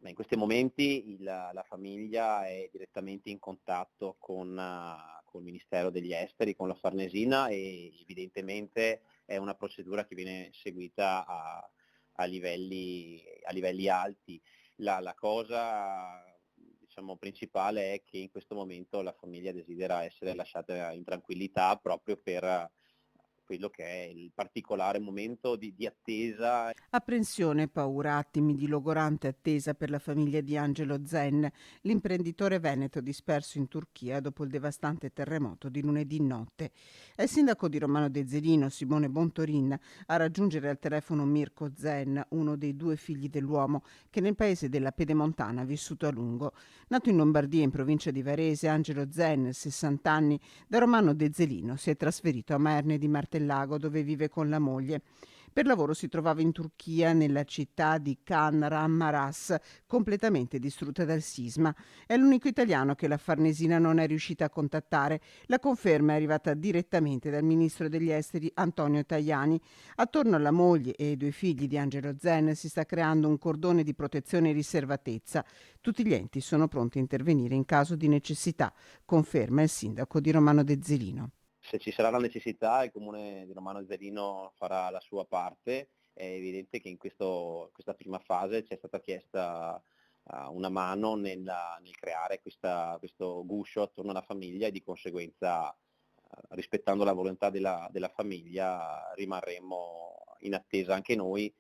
In questi momenti la famiglia è direttamente in contatto col Ministero degli Esteri, con la Farnesina, e evidentemente è una procedura che viene seguita a livelli alti. La cosa, diciamo, principale è che in questo momento la famiglia desidera essere lasciata in tranquillità proprio per quello che è il particolare momento di attesa. Apprensione e paura, attimi di logorante attesa per la famiglia di Angelo Zen, l'imprenditore veneto disperso in Turchia dopo il devastante terremoto di lunedì notte. È il sindaco di Romano De Zelino, Simone Bontorin, a raggiungere al telefono Mirko Zen, uno dei due figli dell'uomo che nel paese della Pedemontana ha vissuto a lungo. Nato in Lombardia, in provincia di Varese, Angelo Zen, 60 anni, da Romano De Zelino si è trasferito a Maerne di Martellago, dove vive con la moglie. Per lavoro si trovava in Turchia, nella città di Kahramanmaraş, completamente distrutta dal sisma. È l'unico italiano che la Farnesina non è riuscita a contattare. La conferma è arrivata direttamente dal ministro degli esteri Antonio Tajani. Attorno alla moglie e ai due figli di Angelo Zen si sta creando un cordone di protezione e riservatezza. Tutti gli enti sono pronti a intervenire in caso di necessità, conferma il sindaco di Romano De Zelino. Se ci sarà la necessità, il comune di Romano Zerino farà la sua parte. È evidente che in questa prima fase ci è stata chiesta una mano nel creare questo guscio attorno alla famiglia, e di conseguenza, rispettando la volontà della famiglia, rimarremo in attesa anche noi